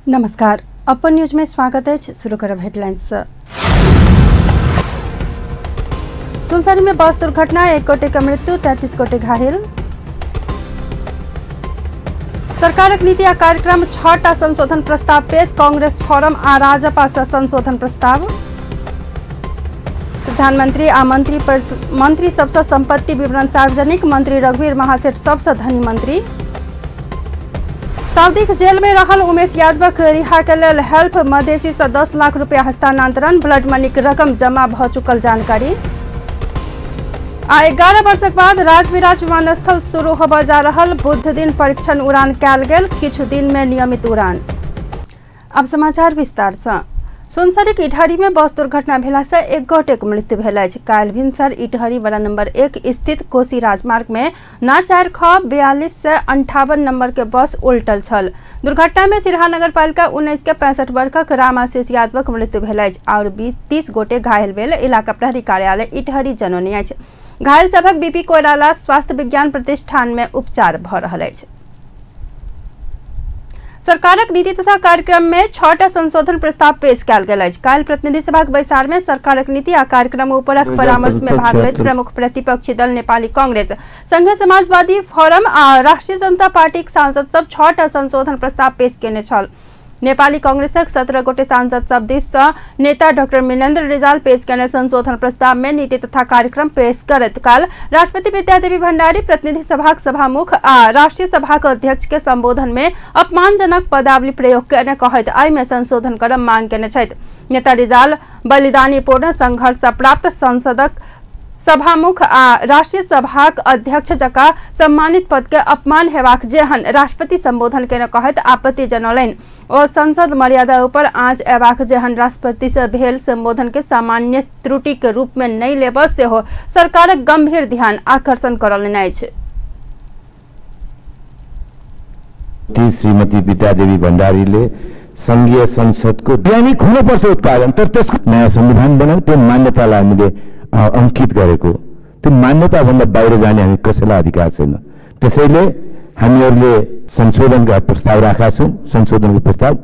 नमस्कार, अपन न्यूज में स्वागत है। शुरू करब हेडलाइंस। सुनसरी में बस दुर्घटना, 1 गोटे का मृत्यु, 33 गोटे घायल। सरकारक नीति आ कार्यक्रम 6टा संशोधन प्रस्ताव पेश, कांग्रेस फोरम आ राजपा से संशोधन प्रस्ताव। प्रधानमंत्री आ मंत्री सबसे संपत्ति विवरण सार्वजनिक, मंत्री रघुवीर महासेठ सबसे धनी मंत्री। सऊदीक जेल में रहल उमेश यादवक रिहा के लेल हेल्प मधेसी से 10 लाख रुपया हस्तांतरण, ब्लड मनीक रकम जमा भ चुकल जानकारी। आ 11 वर्षक बाद राजविराज विमानस्थल शुरू होबा जा रहल, बुध दिन परीक्षण उड़ान कैल गेल, किछु दिन में नियमित उड़ान। अब समाचार विस्तार से। सुनसरीक इटहरी में बस दुर्घटना भेला से 1 गोटेक मृत्यु भेल अछि। काल्हि भिनसर इटहरी वड़ा नंबर 1 स्थित कोसी राजमार्ग में ना 4 ख 42 से 58 नंबर के बस उल्टल छल। दुर्घटना में सिरहा नगर पालिका 19 के 65 वर्षक रामाशीष यादवक मृत्यु भेल अछि और 30 गोटे घायल भेल। इलाका प्रहरी कार्यालय इटहरी जनौने अछि। घायल सभक बीपी कोइराला स्वास्थ्य विज्ञान प्रतिष्ठान में उपचार भ रहल अछि। सरकारक नीति तथा कार्यक्रम में 6टा संशोधन प्रस्ताव पेश कयल गेल अछि। काल्हि प्रतिनिधि सभाक बैसार में सरकारक नीति आ कार्यक्रम ऊपरक परामर्श में भाग लैत प्रमुख प्रतिपक्षी दल नेपाली कांग्रेस, संघीय समाजवादी फोरम आ राष्ट्रीय जनता पार्टीक सांसद सब 6टा संशोधन प्रस्ताव पेश केने छल। नेपाली कांग्रेसक 17 गोटे सांसद सब दिस सँ नेता डॉक्टर मिनेन्द्र रिजाल पेश केने संशोधन प्रस्ताव में नीति तथा कार्यक्रम पेश करत काल राष्ट्रपति विद्यादेवी भण्डारी प्रतिनिधि सभाक सभामुख आ राष्ट्रीय सभाक अध्यक्ष के संबोधन में अपमानजनक पदावली प्रयोग केने कहैत एहि में संशोधन करब मांग केने छथि। नेता रिजाल बलिदानीपूर्ण संघर्ष से प्राप्त संसदक सभामुख आ राष्ट्रीय सभाक अध्यक्ष जका सम्मानित पद के अपमान हेबाक जेहन राष्ट्रपति संबोधन केने कहैत आपत्ति जनौलनि और संसद मर्यादा ऊपर आँच एबाक जेहन राष्ट्रपति से भेल संबोधन के सामान्य त्रुटि के रूप में नहीं लेब सेहो सरकारक गंभीर ध्यान आकर्षण करलनि अछि। श्रीमती विद्यादेवी भण्डारीले संघीय संसदको दैनिक हुनुपर्छ उत्पादन, तर त्यसको नयाँ संविधान बनाऊ, त्यो मान्यतालाई हामीले अंकित गरेको, त्यो मान्यताभन्दा बाहिर जाने हामी कसैलाई अधिकार छैन। त्यसैले हामीहरूले संशोधनका प्रस्ताव राखेका छौँ। संशोधनको प्रस्ताव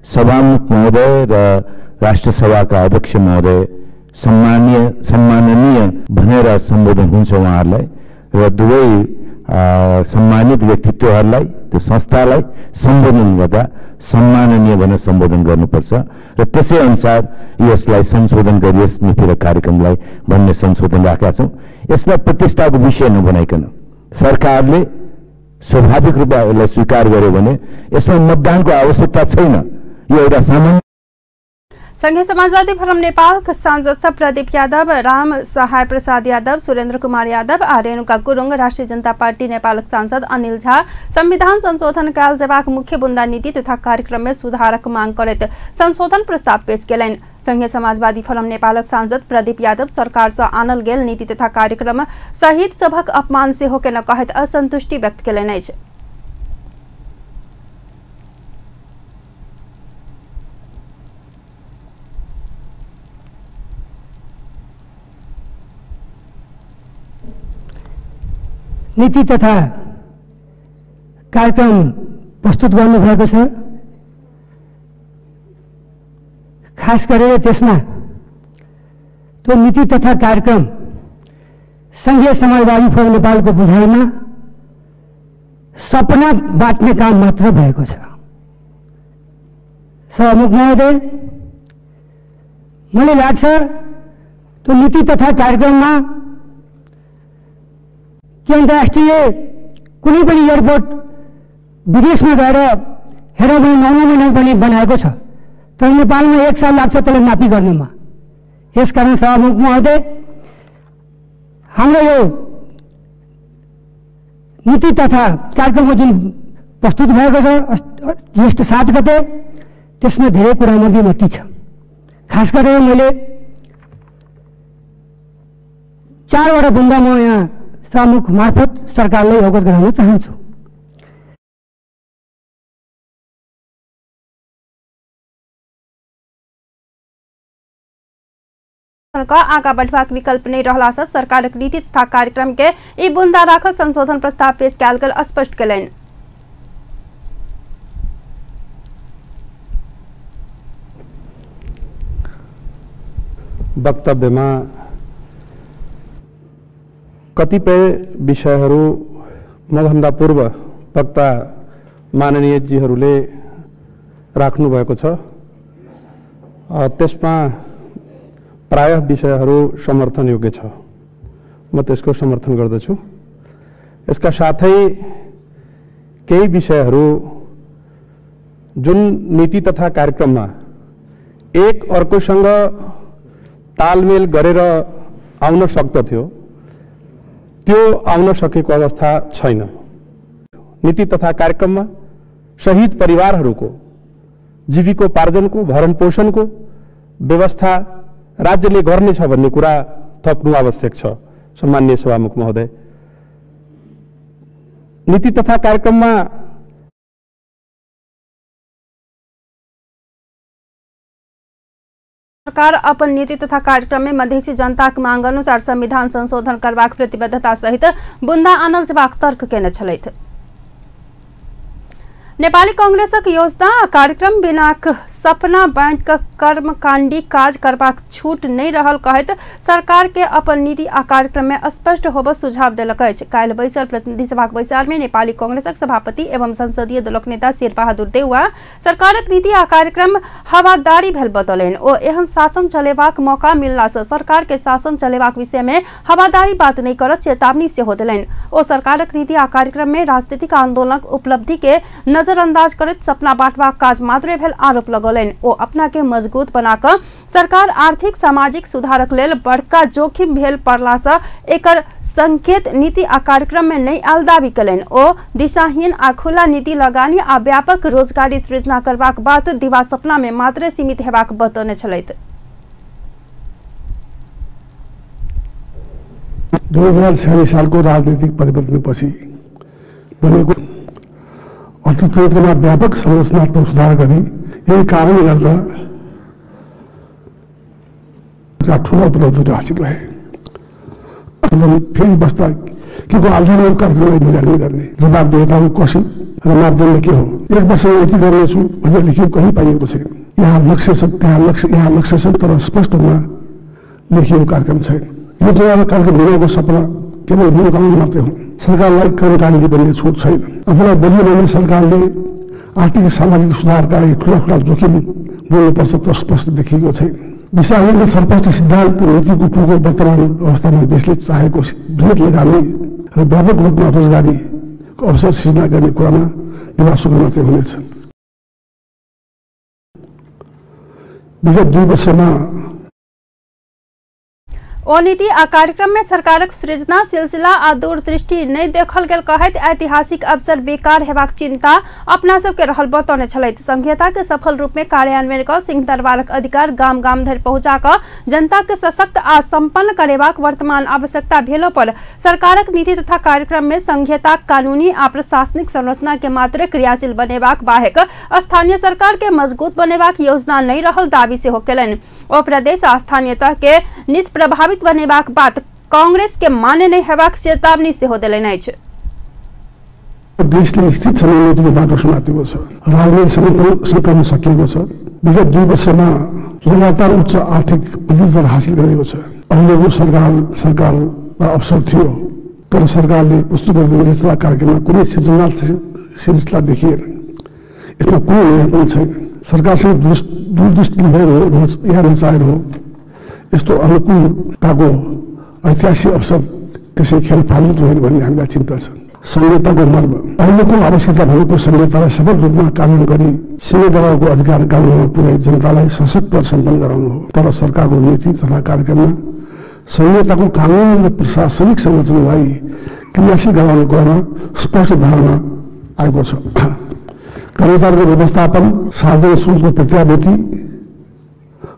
सभामुख महोदय र राष्ट्र सभाका अध्यक्ष महोदय सम्माननीय भनेर सम्बोधन हुन्छ उहाँहरूलाई र दुवै सम्मानित व्यक्तित्वहरूलाई त्यो संस्थालाई सम्बोधन गर्दा सम्माननीय भनेर सम्बोधन गर्नुपर्छ र त्यसै अनुसार यसलाई संशोधन गरियोस् नीति र कार्यक्रमलाई भन्ने संशोधन राखेका छौँ। यसलाई प्रतिष्ठाको विषय नबनाइकन सरकारले स्वाभाविक रूपमा यसलाई स्वीकार गर्यो भने यसमा मतदानको आवश्यकता छैन। यो एउटा सामान्य। संघीय समाजवादी फोरम नेपाल का सांसद प्रदीप यादव, राम सहाय प्रसाद यादव, सुरेंद्र कुमार यादव आ रेणुका गुरुङ, राष्ट्रीय जनता पार्टी नेपाल सांसद अनिल झा संविधान संशोधन काल जेबाक मुख्य बुंदा नीति तथा कार्यक्रम में सुधारक मांग करैत संशोधन प्रस्ताव पेश केलनि। संघीय समाजवादी फोरम नेपालक सांसद प्रदीप यादव सरकार से आनल गेल नीति तथा कार्यक्रम सहित सभक अपमान सेहो केने कहैत असंतुष्टि व्यक्त केलनि अछि। नीति तथा कार्यक्रम प्रस्तुत गर्नुभएको छ। खास गरेर त्यसमा त्यो नीति तथा कार्यक्रम संघीय समाजवादी फोरम नेपालको बुझाइमा सपना बाँट्ने काम मात्र भएको छ। सभामुख महोदय, मलाई लाग्छ त्यो नीति तथा कार्यक्रममा कि अन्तर्राष्ट्रिय कुनै पनि एयरपोर्ट विदेशमा गएर हेरौँ भने 9 महिना पनि बनाएको छ, तर नेपालमा 1 साल लाग्छ त्यसलाई मापी गर्नमा। यसकारण सभामुख महोदय, हाम्रो यो नीति तथा कार्यक्रमको जुन प्रस्तुत भएको छ ज्येष्ठ 7 गते, त्यसमा धेरै कुरामा विमति छ। खास गरेर मैले 4वटा बुंदा म यहाँ सभामुख मार्फत सरकारलाई अवगत गराउन चाहन्छु। आगा बढ़बाक विकल्प नहीं रहला से सरकारक नीति तथा कार्यक्रम के ई बुंदा राखत संशोधन प्रस्ताव पेश कयल गेल स्पष्ट केलनि। वक्तव्यमा कतिपय विषयहरू मभन्दा पूर्व वक्ता माननीय जीहरूले राख्नु भएको छ। त्यसमा प्रायः विषयहरू समर्थन योग्य छ, म त्यसको समर्थन गर्दछु। यसका साथै केही विषयहरू जुन नीति तथा कार्यक्रममा एक अर्कोसँग तालमेल गरेर आउन सक्दथ्यो त्यो आउन सकेको अवस्था छैन। नीति तथा कार्यक्रममा शहीद परिवारहरूको जीविकोपार्जनको भरण पोषणको व्यवस्था राज्यले गर्नेछ भन्ने कुरा थप्नु आवश्यक छ। सम्माननीय सभामुख महोदय, नीति तथा कार्यक्रममा सरकार अपन नीति तथा कार्यक्रम में मधेसी जनता के मांग अनुसार संविधान संशोधन करबाक प्रतिबद्धता सहित बुंदा आनल जबाक तर्क केने छलैथ। नेपाली कांग्रेसक योजना आ कार्यक्रम बिनाक सपना बाँट क कर्मकाण्डी काज करबाक छूट नहीं रहल कहत सरकार के अपन नीति आ कार्यक्रम में स्पष्ट होब सुझाव देलक अछि। काल्हि बैसल प्रतिनिधि सभाक बैसार में नेपाली कांग्रेसक सभापति एवं संसदीय दलक नेता शेरबहादुर देउवा सरकारक नीति आ कार्यक्रम हवादारी भेल बतौलनि। ओ एहन शासन चलेबाक मौका मिलला से सरकार के शासन चलेबाक विषय में हवादारी बात नहीं करत चेतावनी सेहो देलनि। ओ सरकारक नीति आ कार्यक्रम में राजनीतिक आंदोलनक उपलब्धि के नजरअंदाज करत सपना बांटबाक काज मात्रे भेल आरोप लगौलनि। ओ अपना के मजबूत बनाकर सरकार आर्थिक सामाजिक सुधारक लेल बड़का जोखिम भेल पड़ला से एकर संकेत नीति आ कार्यक्रम में नहीं आयल दावी कयलनि। ओ दिशाहीन आ खुला नीति लगानी आ व्यापक रोजगारी सृजना करबाक बात दिवा सपना में मात्र सीमित हेबाक बतौने छलैथ। 2046 सालको राजनीतिक परिवर्तनपछि बनेको अर्थतन्त्रमा व्यापक संरचनात्मक सुधार गरी यही कारणले गर्दा ठुलो उपलब्धि हासिल भए। फेरि बस्दा के को आधारमा कार्यक्रमलाई गर्ने जवाबदेहिताको कसी र मापदण्ड के हो? 1 वर्षमा यति गर्नेछु भनेर लेखिएको कहीँ पाइएको छैन। यहाँ लक्ष्य छ, यहाँ लक्ष्य छ, तर स्पष्ट रूपमा लेखिएको कार्यक्रम छैन। योजना कार्यक्रम बनाएको सपना केवल मनोकामना मात्रै हुन्। सरकारलाई कर्मचारीले बन्ने छुट छैन। आफूलाई बलियो बनाउने सरकारले आर्थिक सामाजिक सुधारका ठुला जोखिम बोल्नुपर्छ त स्पष्ट देखिएको छैन। दिशाहीन सरपष्ट सिद्धान्त नीतिको टुको वर्तमान अवस्थामा देशले चाहेको बृहत लगानी र व्यापक रूपमा रोजगारीको अवसर सृजना गर्ने कुरामा निवासुक मात्रै हुनेछ। विगत 2 वर्षमा ओ नीति आ कार्यक्रम में सरकारक सृजना सिलसिला आ दूरदृष्टि नहीं देखल गेल कहत ऐतिहासिक अवसर बेकार हेबाक चिंता अपना सबके रहल बतौने छलैथ। संघीयता के सफल रूप में कार्यान्वयन क सिंह दरबारक अधिकार गाम गाम धरि पहुंचा क जनता के सशक्त आ संपन्न करेबाक वर्तमान आवश्यकता भेलो पर सरकारक नीति तथा कार्यक्रम में संघीयता कानूनी आ प्रशासनिक संरचना के मात्र क्रियाशील बनेबाक बाहेक स्थानीय सरकार के मजबूत बनेबाक योजना नहीं रहल दावी सेहो केलनि। ओ प्रदेश आ स्थानीय तह के निष्प्रभावित बनेबाक बात कांग्रेस के माने नहीं हेबाक चेतावनी सेहो देलनि अछि। देशले स्थित नीतिको बाटो समातेको छ, राजनीति सङ्कलन सकिएको छ। विगत 2 वर्षमा लगातार उच्च आर्थिक वृद्धि हासिल गरेको छ। अहिलेको सरकारमा अवसर थियो, तर सरकारले प्रस्तुत गरेको नीति कार्यक्रममा कुनै सिलसिला देखिएन। यसमा कुनै नयाँ पनि छैन। सरकारसँग दूरदृष्टि लिएर हो या नचाहेर हो, यस्तो अनुकूलताको ऐतिहासिक अवसर त्यसै खेल फालित होइन भन्ने हामीलाई चिन्ता छ। संहिताको मर्म अहिलेको आवश्यकता भएको संहितालाई सफल रूपमा कार्यान्वयन गरी सिंहदरबारको अधिकार गाउँमा पुर्याई जनतालाई सशक्त र सम्पन्न गराउनु हो। तर सरकारको नीति तथा कार्यक्रममा संहिताको कानून र प्रशासनिक संरचनालाई क्रियाशील गराउने कुरामा स्पष्ट धारणा आएको छ। कर्मचारीको व्यवस्थापन, सार्वजनिक स्रोतको प्रत्याभूति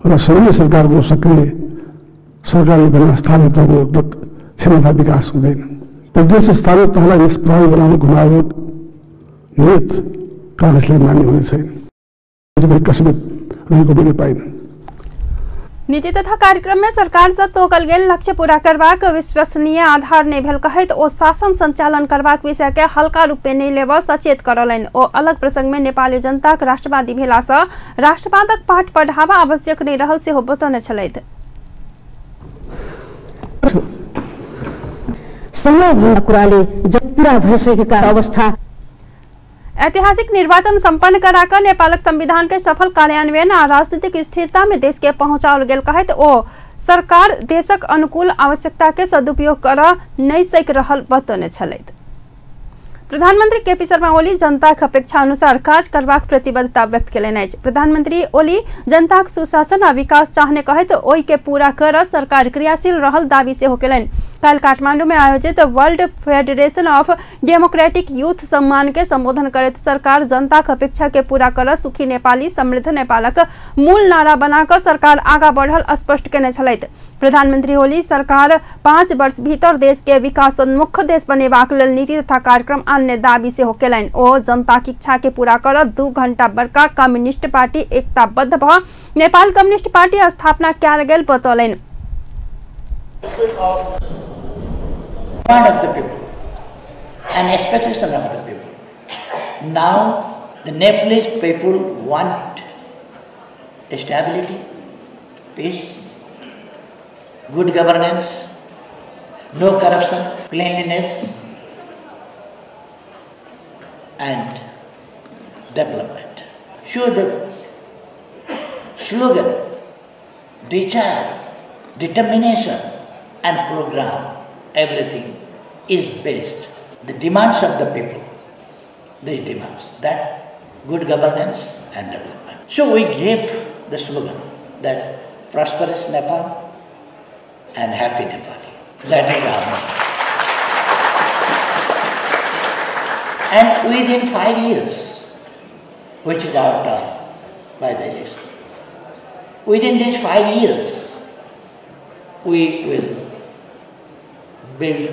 र संघीय सरकारको सक्रिय सरकारले बना स्थानीय तहको क्षमता विकास हुँदैन। प्रदेश स्थानीय तहलाई निष्प्रभावी बनाउने घुमावट नियत काङ्ग्रेसले मान्य हुने छैन। कसमत रहेको मैले पाइन। नीति तथा कार्यक्रम में सरकार से तोकल गेल लक्ष्य पूरा करबाक विश्वसनीय आधार नहीं भेल कहत ओ शासन संचालन करबाक विषय के हल्का रूप में नहीं लेब सचेत करलनि। ओ अलग प्रसंग में नेपाली जनता के राष्ट्रवादी भेला से राष्ट्रवादक पाठ पढ़ावा आवश्यक नहीं रहल सेहो बतौने छलैथ। समय कुराले जब पूरा भइसकेका अवस्था ऐतिहासिक निर्वाचन सम्पन्न कराकर नेपालक संविधान के सफल कार्यान्वयन आ राजनीतिक स्थिरता में देश के पहुंचाओल गेल कहत ओ सरकार देशक अनुकूल आवश्यकता के सदुपयोग कर नहीं सक रहल बतौने छलैथ। प्रधानमंत्री केपी शर्मा ओली जनताक अपेक्षा अनुसार काज करबाक प्रतिबद्धता व्यक्त केलनि अछि। प्रधानमंत्री ओली जनताक सुशासन आ विकास चाहने कहत ओई के पूरा कर सरकार क्रियाशील रहल दावी सेहो केलनि। कल काठमांडू में आयोजित world federation of democratic youth सम्मान के संबोधन करते सरकार जनता की अपेक्षा के पूरा कर सुखी नेपाली समृद्ध नेपालक मूल नारा बनाकर सरकार आगा बढ़ल स्पष्ट केने छलैथ। प्रधानमंत्री ओली सरकार 5 वर्ष भीतर देश के विकासोन्मुख देश बनेबाक लेल नीति तथा कार्यक्रम आनने दावी सेहो केलनि। ओ जनता की इच्छा के पूरा कर 2 घंटा बड़का कम्युनिस्ट पार्टी एकताबद्ध भ नेपाल कम्युनिस्ट पार्टी स्थापना कयल गेल बतौलनि। Of the people and expectation of the people. Now the Nepalese people want stability, peace, good governance, no corruption, cleanliness and development. So the slogan, desire, determination and program, everything is based the demands of the people, these demands, that good governance and development. So we gave the slogan that prosperous Nepal and happy Nepal. That is our motto. And within 5 years, which is our term by the election, within these 5 years, we will build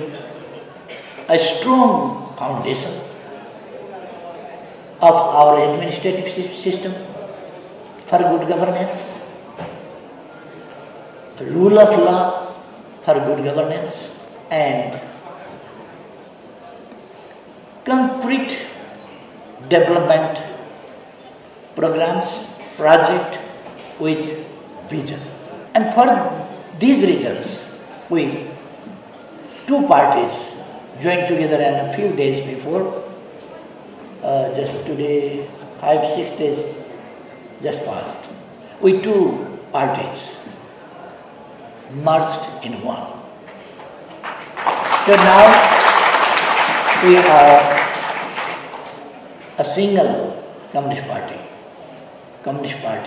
a strong foundation of our administrative system for good governance, rule of law for good governance, and complete development programs, project with vision. And for these reasons, two parties joined together and a few days before, just today, 5-6 days just passed, we two parties merged in one. So now we are a single Communist Party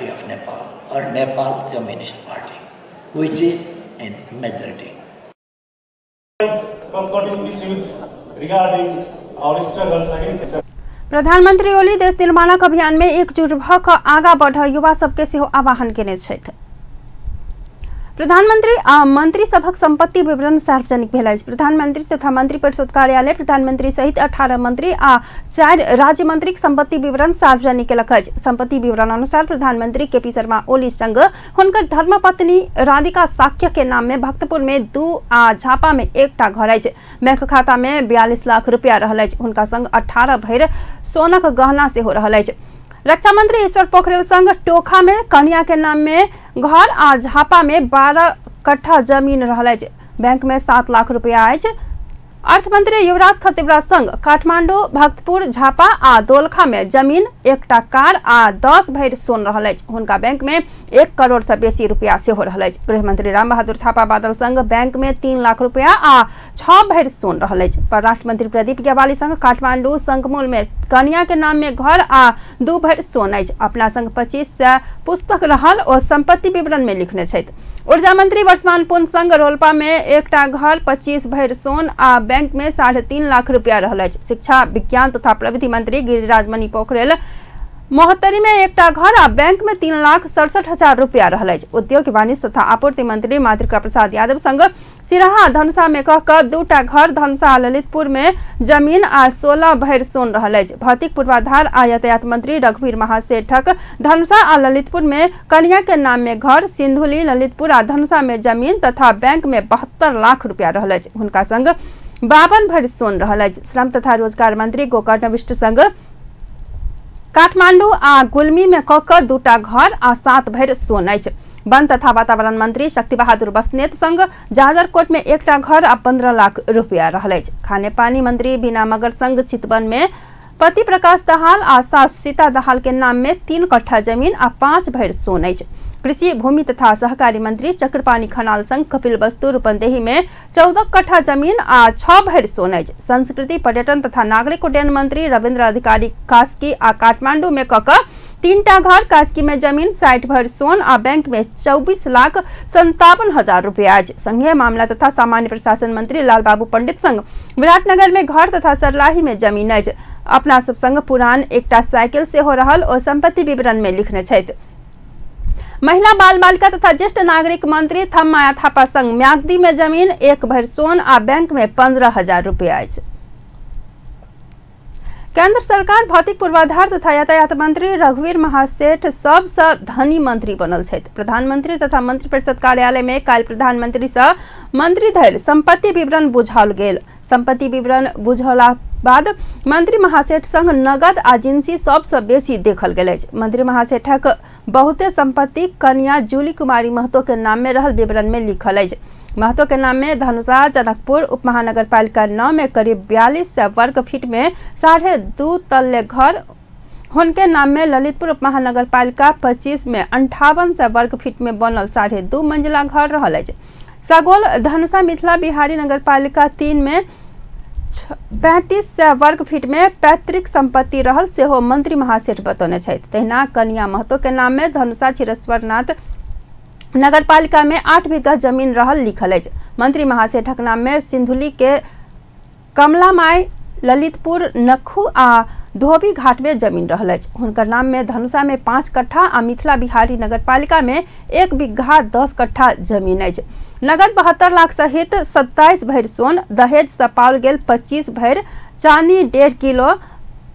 of Nepal, or Nepal Communist Party, which is in majority. प्रधानमंत्री ओली देश निर्माणक अभियान में एकजुट भ क आगा बढ़ युवा सबके सेहो आह्वान केने छथि। प्रधानमंत्री आ मंत्री सभक संपत्ति विवरण सार्वजनिक भेल अछि। प्रधानमंत्री तथा मंत्री परिषद कार्यालय प्रधानमंत्री सहित 18 मंत्री आ 4 राज्य मंत्रीक संपत्ति विवरण सार्वजनिक केलक अछि। संपत्ति विवरण अनुसार प्रधानमंत्री केपी शर्मा ओली संग हुनकर धर्मपत्नी राधिका साक्य के नाम में भक्तपुर में 2 आ झापा में 1टा घर अछि। बैंक खाता में 42 लाख रुपया रहल अछि। हुनका संग 18 भरि सोनक गहना सेहो रहल अछि। रक्षा मंत्री ईश्वर पोखरेल संग टोखा में कन्या के नाम में घर आ झापा में 12 कट्ठा जमीन रहल अछि। बैंक में 7 लाख रुपया अछि। अर्थ मंत्री युवराज खतिवड़ा संग काठमांडू, भक्तपुर, झापा आ दोलखा में जमीन, 1टा कार आ 10 भरि सोन रहल अछि। हुनका बैंक में 1 करोड़ से बेसी रुपया सेहो रहल अछि। गृह मंत्री राम बहादुर थापा बादल संग बैंक में 3 लाख रुपया आ 6 भरि सोन रहल अछि। परराष्ट्र मंत्री प्रदीप ग्यावाली संग काठमांडू संगमुल में कन्या के नाम में घर आ 2 भरि सोन अछि। अपना संग 25 पुस्तक रहल और संपत्ति विवरण में लिखने छथि। ऊर्जा मंत्री वर्षमान पुन संग रोलपा में 1टा घर, 25 भरि सोन आ बैंक में 3.5 लाख रुपया रहल अछि। शिक्षा, विज्ञान तथा प्रविधि मंत्री गिरिराज मणि पोखरेल मोहत्तरी में 1टा घर आ बैंक में 3,67,000 रुपया रहल अछि। उद्योग, वाणिज्य तथा आपूर्ति मंत्री मातृका प्रसाद यादव संग सिराहा धनुषा में कहकर 2टा घर, धनुषा ललितपुर में जमीन आ 16 भरि सोन रहल अछि। भौतिक पूर्वाधार आ यातायात मंत्री रघुवीर महासेठक धनुषा आ ललितपुर में कन्या के नाम में घर, सिंधुली, ललितपुर आ धनुषा में जमीन तथा बैंक में 72 लाख रुपया रहल अछि। हुनका संग 52 भरि सोन रहल अछि। श्रम तथा रोजगार मंत्री गोकर्ण विष्ट संग काठमांडू आ गुल्मी में कक 2टा घर आ 7 भरि सोन अछि। वन तथा वातावरण मंत्री शक्ति बहादुर बस्नेत संग जाजरकोट में एकटा घर आ 15 लाख रुपया रहल अछि। खाने पानी मंत्री बीना मगर संग चितवन में पति प्रकाश दहाल आ सास सीता दहाल के नाम में 3 कट्ठा जमीन आ 5 भरि सोन अछि। कृषि भूमि तथा सहकारी मंत्री चक्रपाणी खनाल संग कपिल वस्तु रूपंदेही में 14 कट्ठा जमीन आ 6 भरि सोन अछि। संस्कृति पर्यटन तथा नागरिक उड्डयन मंत्री रविन्द्र अधिकारी कास्की आ काठमांडू में कक 3टा घर, कास्की में जमीन 60 भरि सोन आ बैंक में 24,57,000 रुपया अछि। संघीय मामला तथा सामान्य प्रशासन मंत्री लाल बाबू पंडित संग विराटनगर में घर तथा सरलाही में जमीन अछि। अपना सब संग पुरान एकटा साइकिल से हो रहल ओ संपत्ति विवरण में लिखने छथि। महिला बाल बालिका तथा ज्येष्ठ नागरिक मंत्री थम्माया थापा संग म्याग्दी में जमीन 1 भरि सोन आ बैंक में 15,000 रुपया अछि। केंद्र सरकार भौतिक पूर्वाधार तथा यातायात मंत्री रघुवीर महासेठ सबसे धनी मंत्री बनल छथि। प्रधानमंत्री तथा मंत्रिपरिषद कार्यालय में काल्हि प्रधानमंत्री से मंत्री धरि संपत्ति विवरण बुझाओल गेल। संपत्ति विवरण बुझौला बाद मंत्री महासेठ संग नगद आ जिंसी सबसे बेसी देखल गेल अछि। मंत्री महासेठक बहुते संपत्ति कन्या जूली कुमारी महतो के नाम में रहल विवरण में लिखल अछि। महतो के नाम में धनुषा जनकपुर उप महानगर पालिका 9 में करीब 4200 वर्ग फीट में 2.5 तल्ले घर, हुनके नाम में ललितपुर उप महानगर पालिका 25 में 5800 वर्ग फीट में बनल 2.5 मंजिला घर रहल अछि। सगोल धनुषा मिथिला बिहारी नगर पालिका 3 में 3500 वर्ग फीट में पैतृक संपत्ति रहल सेहो मंत्री महासेठ बतौने छथि। तहिना कन्या महतो के नाम में धनुषा क्षीरेश्वरनाथ नगर पालिका में 8 बीघा जमीन रहल लिखल अछि। मंत्री महासेठक नाम में सिंधुली के कमलामाई, ललितपुर, नखू आ धोबी घाट में जमीन रहल अछि। हुनकर नाम में धनुषा में 5 कट्ठा आ मिथिला बिहारी नगर पालिका में 1 बीघा 10 कट्ठा जमीन अछि। नगद 72 लाख सहित 27 भरि सोन, दहेज से पाओल गेल 25 भरि चानी 1.5 किलो,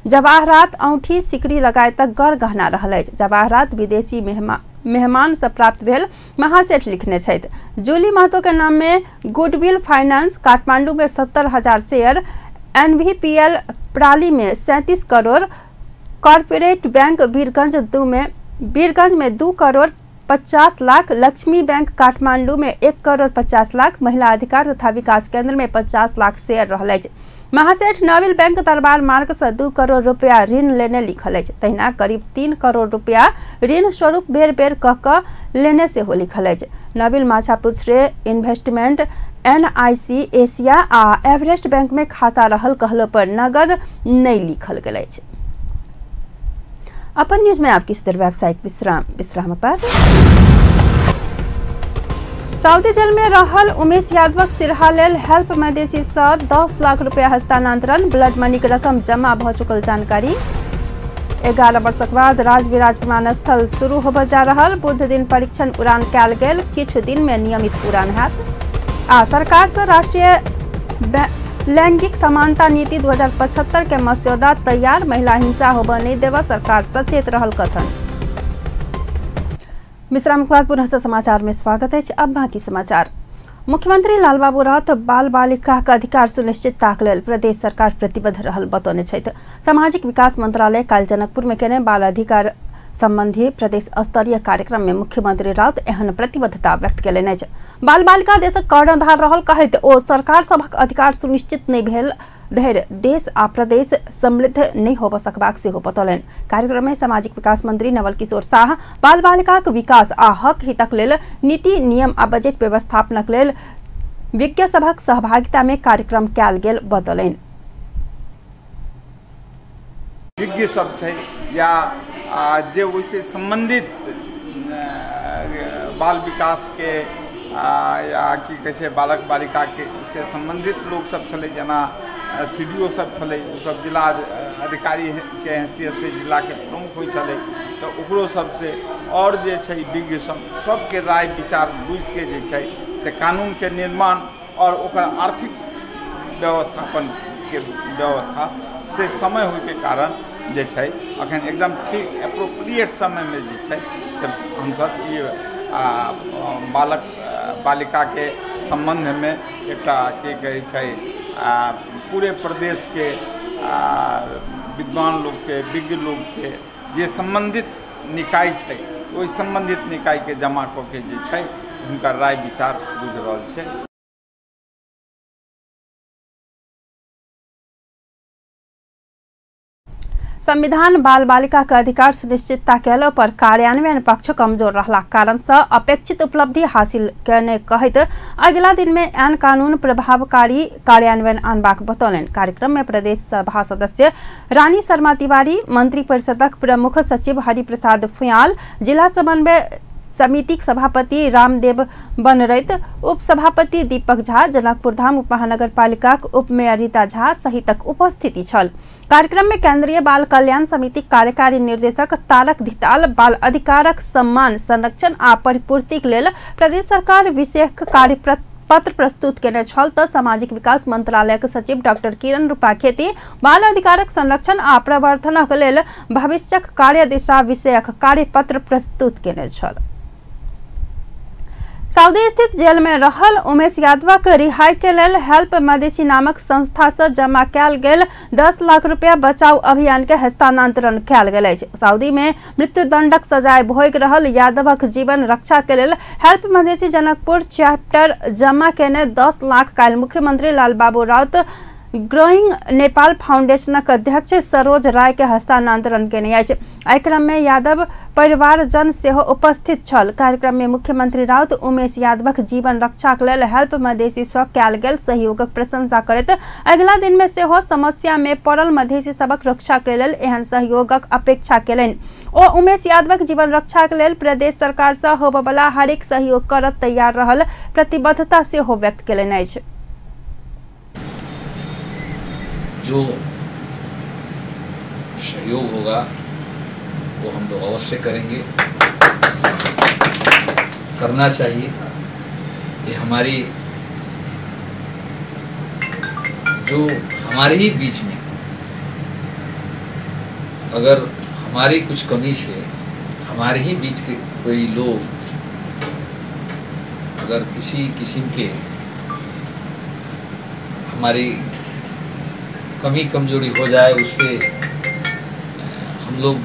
जवाहरात, औंठी, सिकड़ी लगायतक गढ़ गहना रहल अछि। जवाहरात विदेशी मेहमान से प्राप्त भेल महासेठ लिखने छथि। जूली महतो के नाम में गुडविल फाइनेंस काठमांडू में 70,000 शेयर, NVPL प्राली में 37 करोड़, कॉर्पोरेट बैंक वीरगंज में 2 करोड़ 50 लाख, लक्ष्मी बैंक काठमांडू में 1 करोड़ 50 लाख, महिला अधिकार तथा विकास केंद्र में 50 लाख शेयर रहल अछि। महासेठ नवील बैंक दरबार मार्ग से 2 करोड़ रुपया ऋण लेने लिखल अछि। तहिना करीब 3 करोड़ रुपया ऋण स्वरूप बेर बेर कह लेने से हो लिखल अछि। नवील माछापुछरे इन्वेस्टमेंट, NIC एशिया आ एवरेस्ट बैंक में खाता रहल कहलो पर नगद नहीं लिखल गेल अछि। अपन न्यूज में आपकी सुधर व्यावसायिक विश्राम पर सऊदी जेल में रहल उमेश यादवक सिरहा लेल हेल्प मदेशी से 10 लाख रुपया हस्तांतरण, ब्लड मनी के रकम जमा भ चुकल जानकारी। 11 वर्षक बाद राजविराज विमानस्थल शुरू होब जा रहल, बुध दिन परीक्षण उड़ान कैल गेल, किछु दिन में नियमित उड़ान हैत। आ सरकार से राष्ट्रीय लैंगिक समानता नीति 2075 के मसौदा तैयार, महिला हिंसा होब नहीं देव सरकार सचेत रहल कथन। विश्राम के बाद पुनः समाचार में स्वागत है। अब बाकी समाचार। मुख्यमंत्री लालबाबू राउत बाल बालिका का अधिकार सुनिश्चितताक लेल प्रदेश सरकार प्रतिबद्ध रहल बतौने छथि। सामाजिक विकास मंत्रालय काल्हि जनकपुर में केने बाल अधिकार संबंधी प्रदेश स्तरीय कार्यक्रम में मुख्यमंत्री राउत एहन प्रतिबद्धता व्यक्त केलनि अछि। बाल बालिका देशक कर्णधार रहल कहैत ओ सरकार सभक अधिकार सुनिश्चित नहीं भेल धरि देश आ प्रदेश समृद्ध नहीं होब सकबाक सेहो बतौलनि। कार्यक्रम में सामाजिक विकास मंत्री नवल किशोर शाह बाल बालिकाक विकास आ हक हितक लेल नीति नियम आ बजट व्यवस्थापनक लेल विज्ञ सभक सहभागिता में कार्यक्रम कैल गेल बतौलनि। विज्ञ सब छै या जे ओहिसे संबंधित बाल विकास के या की कहै छै बालक बालिका के से संबंधित लोग सब छलै, जेना CDO सब छलै, ओ सब जिला अधिकारी के हैसियत से जिला के प्रमुख होइ छलै, तो ओकरो सबसे और जे छै विज्ञ सबके राय विचार बुझ के जे छै से कानून के निर्माण और ओकर आर्थिक व्यवस्थापन के व्यवस्था से समय होय के कारण जे छै अखन एकदम ठीक एप्रोप्रिएट समय में जे छै से हम सब ये बालक बालिका के संबंध में एकटा की कहै छै पूरे प्रदेश के विद्वान लोग के विज्ञ लोग के जे संबंधित निकाय छै ओहि संबंधित निकाय के जमा कऽ के जे छै हुनकर राय विचार बुझ रहल छै। संविधान बाल बालिका के अधिकार सुनिश्चितता केला पर कार्यान्वयन पक्ष कमजोर रहला कारण से अपेक्षित उपलब्धि हासिल करने कहत अगला दिन में आन कानून प्रभावकारी कार्यान्वयन आनबाक बतौलन। कार्यक्रम में प्रदेश सभा सदस्य रानी शर्मा तिवारी, मंत्री परिषदक प्रमुख सचिव हरिप्रसाद फुयाल, जिला समन्वय समिति सभापति रामदेव बनरैत, उप सभापति दीपक झा, जनकपुर धाम उप महानगर पालिका उप मेयर रीता झा सहितक उपस्थिति छल। कार्यक्रम में केंद्रीय बाल कल्याण समिति कार्यकारी निर्देशक तारक धिताल बाल अधिकारक सम्मान, संरक्षण आ परिपूर्ति लेल प्रदेश सरकार विशेष कार्य पत्र प्रस्तुत केने छल तऽ सामाजिक विकास मंत्रालय के सचिव डॉक्टर किरण रूपा खेती बाल अधिकारक संरक्षण आ प्रवर्धनक लेल भविष्यक कार्य दिशा विषयक कार्य पत्र प्रस्तुत केने छल। सऊदी स्थित जेल में रहल उमेश यादव के रिहाई के लेल हेल्प मदेशी नामक संस्था से जमा कैल गेल 10 लाख रुपया बचाव अभियान के हस्तांतरण कैल गेल अछि। सऊदी में मृत्युदंडक सजाए भोग रहल यादवक जीवन रक्षा के लेल हेल्प मदेशी जनकपुर चैप्टर जमा केने 10 लाख काल्हि मुख्यमंत्री लालबाबू राउत ग्रोइंग नेपाल फाउंडेशनक अध्यक्ष सरोज राय के हस्तांतरण केने अछि। एहि क्रम में यादव परिवारजन सेहो उपस्थित छल। कार्यक्रम में मुख्यमंत्री राउत उमेश यादवक जीवन रक्षाक लेल हेल्प मधेसी सँ कयल गेल सहयोगक प्रशंसा करैत अगिला दिन में सेहो समस्या में पड़ल मधेसी सबक रक्षा के लेल एहन सहयोगक अपेक्षा केलनि। ओ उमेश यादवक जीवन रक्षाक लेल प्रदेश सरकार सँ होबयवला हरेक सहयोग करत तैयार रहल प्रतिबद्धता सेहो व्यक्त केलनि अछि। जो सहयोग होगा वो हम लोग अवश्य करेंगे, करना चाहिए। ये हमारी जो हमारे ही बीच में अगर हमारी कुछ कमी से हमारे ही बीच के कोई लोग अगर किसी किस्म के हमारी कमी कमजोरी हो जाए, उससे हम लोग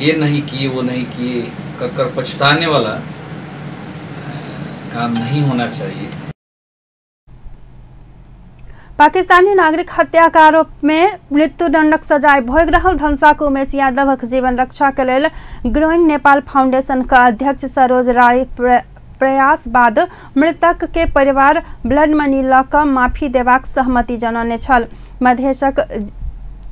ये नहीं किए वो नहीं किए कर पछताने वाला काम नहीं होना चाहिए। पाकिस्तानी नागरिक हत्या के आरोप में मृत्युदंडक सजाए भोग रहल धनसाक उमेश यादवक जीवन रक्षा के लेल ग्रोइंग नेपाल फाउंडेशन का अध्यक्ष सरोज राय प्रयास बाद मृतक के परिवार ब्लड मनी लऽ कऽ माफी देबाक सहमति जनौने छल। मधेशक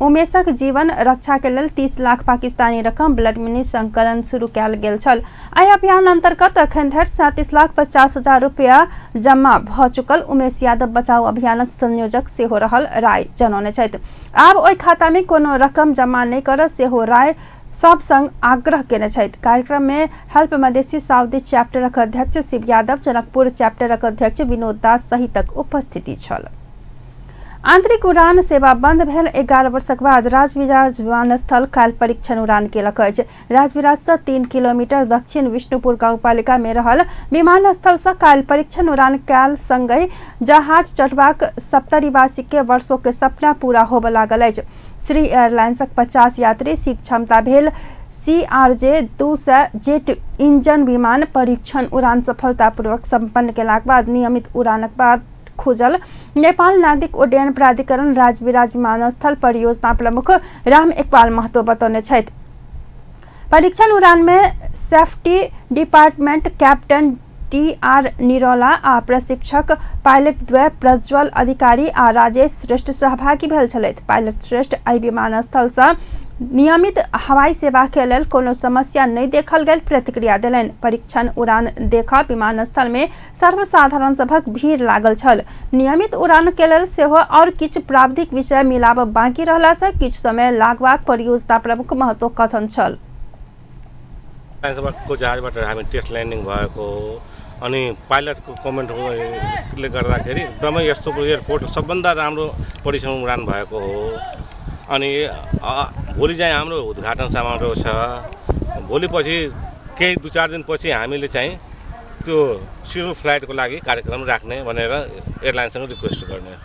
उमेशक जीवन रक्षा के लेल 30 लाख पाकिस्तानी रकम ब्लड मनी संकलन शुरू कयल गेल छल। एहि अभियान अंतर्गत अखन धरि 37,50,000 रुपया जमा भऽ चुकल उमेश यादव बचाव अभियानक संयोजक सेहो रहल राय जनौने छथि। आब ओहि खाता में कोनो रकम जमा नहि करऽ सेहो राय सब संग आग्रह केने छथि। कार्यक्रम में हेल्प मधेसी सऊदी चैप्टरक अध्यक्ष शिव यादव, जनकपुर चैप्टरक अध्यक्ष विनोद दास सहितक उपस्थिति छल। आंतरिक उड़ान सेवा बंद भेल 11 वर्षक बाद राजविराज विमानस्थल काल्हि परीक्षण उड़ान केलक अछि। राजविराज से 3 किलोमीटर दक्षिण विष्णुपुर गांवपालिका में रहल विमानस्थल से काल्हि परीक्षण उड़ान कैल संगहि जहाज चढ़बाक 70 वासी के वर्षों के सपना पूरा होबय लागल अछि। श्री एयरलाइंसक 50 यात्री सीट क्षमता भेल CRJ-200 जेट इंजन विमान परीक्षण उड़ान सफलतापूर्वक संपन्न केलाक बाद नियमित उड़ानक बाद खुजल नेपाल नागरिक उड्डयन प्राधिकरण राजविराज विमानस्थल परियोजना प्रमुख राम इकबाल महतो बतौने छथि। परीक्षण उड़ान में safety department captain TR Nirola आ प्रशिक्षक पायलट द्वय प्रज्वल अधिकारी आ राजेश श्रेष्ठ सहभागी भेल छलथि। पायलट श्रेष्ठ एहि विमानस्थल से नियमित हवाई सेवा के लेल कोनो समस्या नहीं देखल गेल प्रतिक्रिया देलनि। परीक्षण उड़ान देखा विमानस्थल में सर्वसाधारण सभक भीड़ लागल छल। नियमित उड़ान के लेल सेहो और किछु प्राविधिक विषय मिलाब बाकी रहला से किछु समय लागबाक परियोजना प्रमुख महतो कथन छल। को जहाजबाट हामी टेस्ट ल्यान्डिङ भएको अनि पाइलटको कमेन्टले गर्दाखेरि एकदमै यस्तो एयरपोर्ट सबभन्दा राम्रो परीक्षण उडान भएको हो। अनि भोलि चाहिँ हाम्रो उद्घाटन समारोह छ। भोलिपछि केही 2-4 दिनपछि हामीले चाहिँ त्यो सिरो फ्लाइटको लागि कार्यक्रम राख्ने भनेर एयरलाइन्ससँग रिक्वेस्ट गर्ने।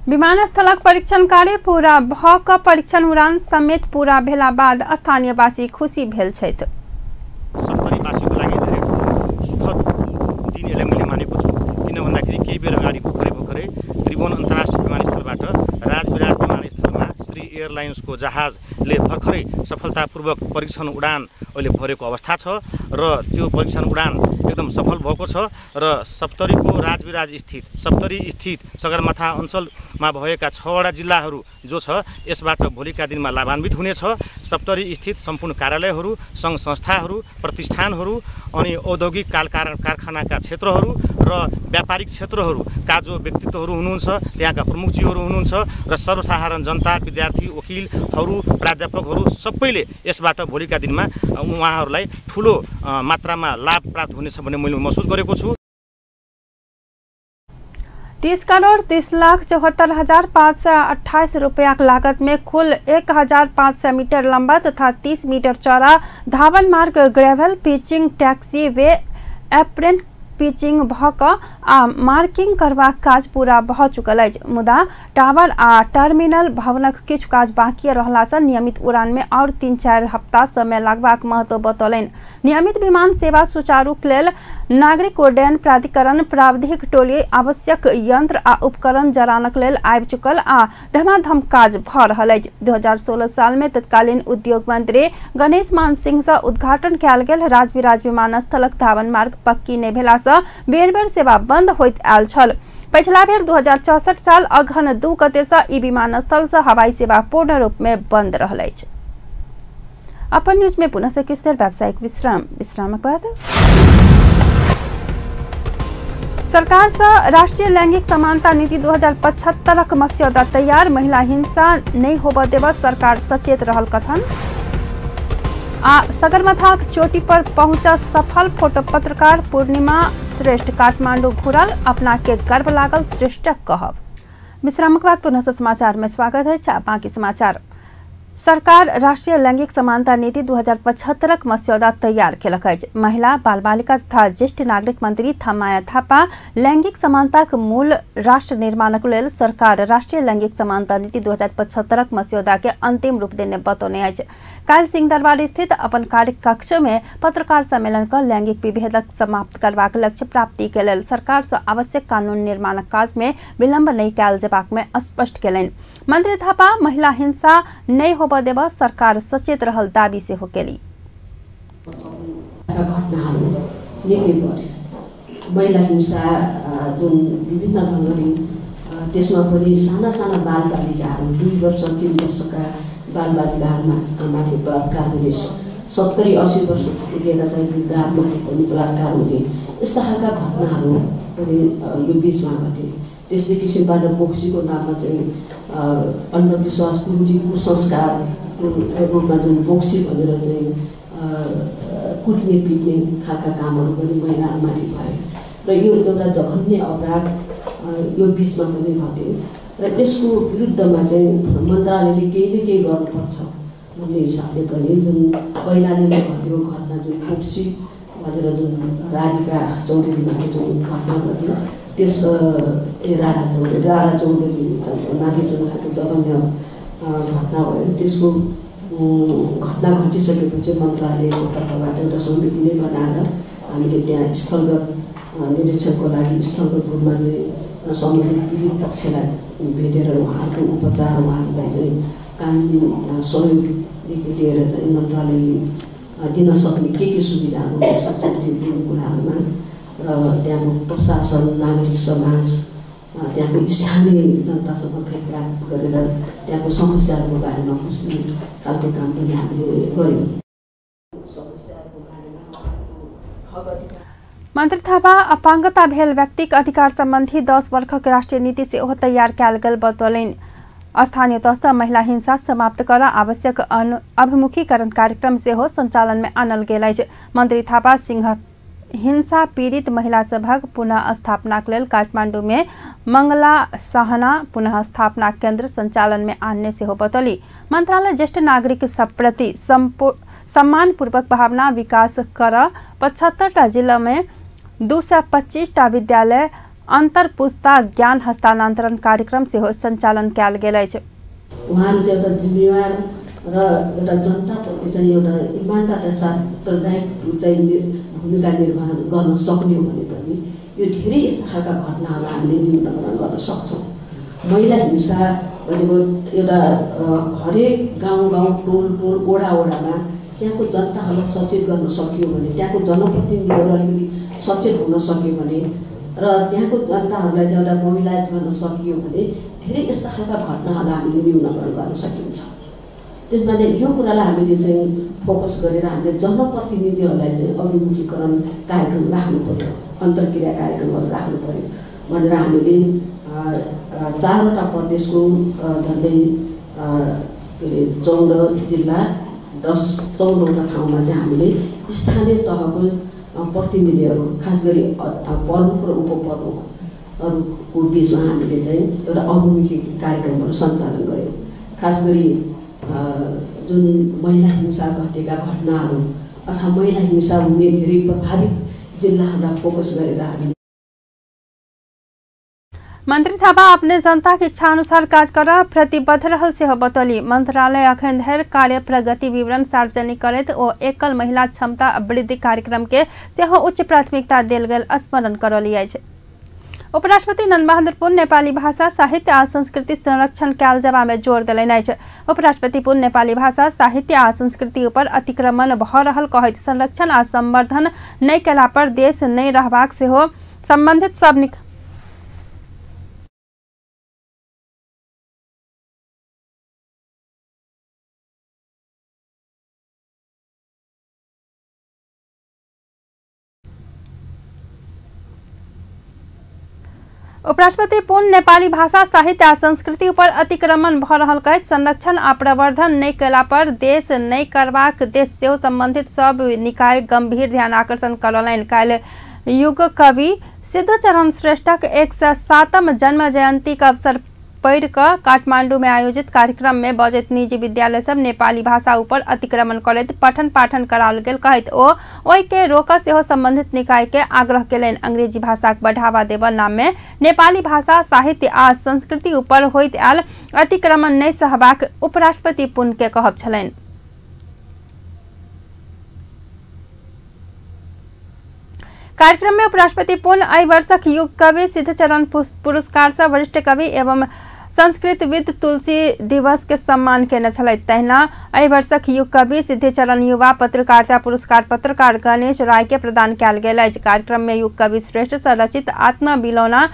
विमानस्थलक परीक्षण कार्य पूरा भ क परीक्षण उड़ान समेत पूरा भेला बाद स्थानीयवासी खुशी भेल छथि। सप्तरीवासीको लागि धेरै सुखद दिन यसलाई मैले मानेको छु। किन भन्दाखेरि केही बेर अगाडि भर्खरै त्रिभुवन अन्तर्राष्ट्रिय विमानस्थलबाट राजविराज विमानस्थलमा श्री एयरलाइन्सको जहाजले भर्खरै सफलतापूर्वक परीक्षण उडान अहिले भरेको अवस्था छ र त्यो परीक्षण उडान एकदम सफल भएको छ र सप्तरीको राजविराज स्थित सगरमाथा अञ्चलमा भएका 6वटा जिल्लाहरू जो छ यसबाट भोलिका दिनमा लाभान्वित हुनेछ। सप्तरी स्थित सम्पूर्ण कार्यालयहरू, सङ्घ संस्थाहरू, प्रतिष्ठानहरू अनि औद्योगिक कारखानाका क्षेत्रहरू र व्यापारिक क्षेत्रहरूका जो व्यक्तित्वहरू हुनुहुन्छ, त्यहाँका प्रमुखजीहरू हुनुहुन्छ र सर्वसाधारण जनता, विद्यार्थी, वकिलहरू, प्राध्यापकहरू सबैले यसबाट भोलिका दिनमा उहाँहरूलाई ठुलो मात्रामा लाभ प्राप्त हुनेछ भन्ने मैले महसुस गरेको छु। 30,30,74,528 रुपया लागत में कुल 1,500 मीटर लंबा तथा 30 मीटर चौड़ा धावन मार्ग, ग्रेवल पिचिंग, टैक्सी वे, एप्रेन पिचिंग भक आ मार्किंग करबाक काज पूरा भ चुकल अछि। मुदा टावर आ टर्मिनल भवनक किछु काज बाकी रहला सँ नियमित उड़ान में और 3-4 हफ्ता समय लगबाक महत्व बतौलनि। नियमित विमान सेवा सुचारू लेल नागरिक उड्डयन प्राधिकरण प्राविधिक टोली आवश्यक यंत्र आ उपकरण जरानक लेल आबि चुकल आ धमाधम काज भ रहल अछि। 2016 साल में तत्कालीन उद्योग मंत्री गणेश मान सिंह सँ उद्घाटन कयल गेल राजविराज विमानस्थलक धावन मार्ग पक्की नहि भेला सँ बेर-बेर सेवा बंद होइत आयल छल। पिछला बेर 2064 साल अगहन 2 गते सँ ई विमानस्थल सँ हवाई सेवा पूर्ण रूप में बंद रहल अछि। अपन न्यूज में पुनः से किछु देर व्यावसायिक विश्रामक बाद सरकार से राष्ट्रीय लैंगिक समानता नीति 2075 मस्यौदा तैयार, महिला हिंसा नहीं होबय देबय सरकार सचेत रहल कथन। सगरमाथा चोटी पर पहुंचा सफल फोटो पत्रकार पूर्णिमा श्रेष्ठ काठमांडू घुरल, अपना के गर्व लागल श्रेष्ठक कहब। विश्राम के बाद पुनः से समाचार में स्वागत है। बाकी समाचार। सरकार राष्ट्रीय लैंगिक समानता नीति 2075 मस्यौदा तैयार केलक अछि। महिला, बाल बालिका तथा ज्येष्ठ नागरिक मंत्री थमाया थापा लैंगिक समानता के मूल राष्ट्र निर्माणक लेल सरकार राष्ट्रीय लैंगिक समानता नीति 2075 मस्यौदा के अंतिम रूप देने बतौने अछि। काल्हि सिंहदरबार स्थित अपन कार्य कक्ष में पत्रकार सम्मेलन कर लैंगिक विभेदक समाप्त करबाक लक्ष्य प्राप्ति के लेल सरकार से आवश्यक कानून निर्माणक काज में विलंब नहीं कयल जेबाक में स्पष्ट केलनि। मंत्री थापा महिला हिंसा नहीं होबय देबय सरकार सचेत रहल दावी सेहो केली। महिला हिंसा जुन विभिन्न ढङ्गले त्यसमा पनि साना साना बाल बालिकाहरू 2 वर्ष 3 वर्षका बाल बालिकाहरूमाथि बलात्कार हुने, 70-80 वर्ष पुगेर चाहिँ वृद्धमाथि पनि बलात्कार हुने, यस्ता खालका घटनाहरू पनि यो बिचमा घटे। त्यस्तै किसिमबाट बोक्सीको नाममा चाहिँ अन्धविश्वास, कुरूति, कुसंस्कार रूपमा जुन बोक्सी भनेर चाहिँ कुट्ने पिट्ने खालका कामहरू पनि महिलाहरूमाथि भयो र यो एउटा जघन्य अपराध यो बिचमा पनि घट्यो र यसको विरुद्धमा चाहिँ मन्त्रालयले केही न केही गर्नुपर्छ भन्ने हिसाबले पनि जुन कैलालीमा घटेको घटना जुन बोक्सी भनेर जुन राधिका चौधरीमाथि जुन घटना घट्यो त्यस राधा चौधरीमाथि जुन खालको जघन्य घटना भयो त्यसको घटना घटिसकेपछि मन्त्रालयको तर्फबाट एउटा समिति नै बनाएर हामीले त्यहाँ स्थलगत निरीक्षणको लागि स्थलगत रूपमा चाहिँ सम्बन्धित पीडित पक्षलाई भेटेर उहाँहरूको उपचार, उहाँहरूलाई चाहिँ कानुनी सहयोगदेखि लिएर चाहिँ मन्त्रालयले दिन सक्ने के सुविधाहरू हुन सक्छ त्यो कुराहरूमा र त्यहाँको प्रशासन, नागरिक समाज, त्यहाँको स्थानीय जनतासँग भेटघाट गरेर त्यहाँको समस्याहरूको बारेमा बुझ्ने खालको काम पनि हामीले गर्यौँ। मंत्री थापा अपांगता भेल व्यक्तिक अधिकार संबंधी 10 वर्षक राष्ट्रीय नीति से तैयार कयल गेल बतौलनि। स्थानीय तह से महिला हिंसा समाप्त कर आवश्यक अभिमुखीकरण कार्यक्रम से संचालन में आनल गेल अछि। मंत्री थापा सिंह हिंसा पीड़ित महिला सभक पुनः स्थापना लेल काठमांडू में मंगला सहना पुनः स्थापना केंद्र संचालन में आनने से बतौली। मंत्रालय ज्येष्ठ नागरिक सब प्रति सम्मान पूर्वक भावना विकास कर 75 जिला में 225 विद्यालय अंतर पुस्ता ज्ञान हस्तान्तरण कार्यक्रम सेहो सञ्चालन कयल गेल अछि। उहाँहरू चाहिँ एउटा जिम्मेवार र एउटा जनताप्रति चाहिँ एउटा इमान्दारका साथ उत्तरदायित्व चाहिँ भूमिका निर्वाह गर्न सक्ने हो भने पनि यो धेरै यस्ता खालका घटनाहरूलाई हामीले न्यूनीकरण गर्न सक्छौँ। महिला हिंसा भनेको एउटा हरेक गाउँ टोल ओडामा त्यहाँको जनताहरूलाई सचेत गर्न सकियो भने, त्यहाँको जनप्रतिनिधिहरू अलिकति सचेत हुन सक्यो भने र त्यहाँको जनताहरूलाई चाहिँ एउटा मोबिलाइज गर्न सकियो भने धेरै यस्ता खालका घटनाहरूलाई हामीले न्यूनीकरण गर्न सकिन्छ। त्यसमा यो कुरालाई हामीले चाहिँ फोकस गरेर हामीले जनप्रतिनिधिहरूलाई चाहिँ अभिमुखीकरण कार्यक्रम राख्नु पर्यो, अन्तर्क्रिया कार्यक्रमहरू राख्नु पर्यो भनेर हामीले 4वटा प्रदेशको झन्डै के अरे 14 जिल्ला 14वटा ठाउँमा चाहिँ हामीले स्थानीय तहको प्रतिनिधिहरू खास गरी प्रमुख र उपप्रमुखहरूको बिचमा हामीले चाहिँ एउटा अभिमुखी कार्यक्रमहरू सञ्चालन गऱ्यौँ। खास गरी जुन महिला हिंसा घटेका घटनाहरू अथवा महिला हिंसा हुने धेरै प्रभावित जिल्लाहरूलाई फोकस गरेर हामीले मंत्री थापा अपने जनता की इच्छा अनुसार कार्य कर प्रतिबद्ध रहल से बतौली। मंत्रालय अखन धरि कार्य प्रगति विवरण सार्वजनिक करैत ओ एकल महिला क्षमता वृद्धि कार्यक्रम के सेहो उच्च प्राथमिकता देल गेल स्मरण करौली अछि। उपराष्ट्रपति नंद बहादुर पुन नेपाली भाषा साहित्य आ संस्कृति संरक्षण कयल जबा में जोर देलनि अछि। उपराष्ट्रपति पुन नेपाली भाषा साहित्य आ संस्कृति पर अतिक्रमण भ रहल कहैत संरक्षण आ संवर्धन नहि कयला पर देश नहि रहबाक सेहो संबंधित सब उपराष्ट्रपति पुन नेपाली भाषा साहित्य आ संस्कृति पर अतिक्रमण भ रहल कहैत संरक्षण आ प्रवर्धन नहीं कयला पर देश नहीं करबाक देश सेहो संबंधित सब निकाय गंभीर ध्यान आकर्षण करलनि। काल्हि युग कवि सिद्धचरण श्रेष्ठक 107म जन्म जयंती के अवसर पर काठमांडू में आयोजित कार्यक्रम में बजैत निजी विद्यालय सब नेपाली भाषा ऊपर अतिक्रमण करैत पठन पाठन कराओल गेल कहैत ओहि के रोक सेहो संबंधित निकाय के आग्रह केलनि। अंग्रेजी भाषा के बढ़ावा देबा नाम में नेपाली भाषा साहित्य आ संस्कृति ऊपर होइत आयल अतिक्रमण नहीं सहबाक उपराष्ट्रपति पुन के कहब छलनि। कार्यक्रम में उपराष्ट्रपति पुन एहि वर्षक युग कवि सिद्धचरण पुरस्कार से वरिष्ठ कवि एवं संस्कृतविद तुलसी दिवस के सम्मान केने छलैथ। तहिना एहि वर्षक युग कवि सिद्धचरण युवा पत्रकारिता पुरस्कार पत्रकार गणेश राय के प्रदान कयल गेल अछि। कार्यक्रम में युग कवि श्रेष्ठ से रचित आत्मविलोना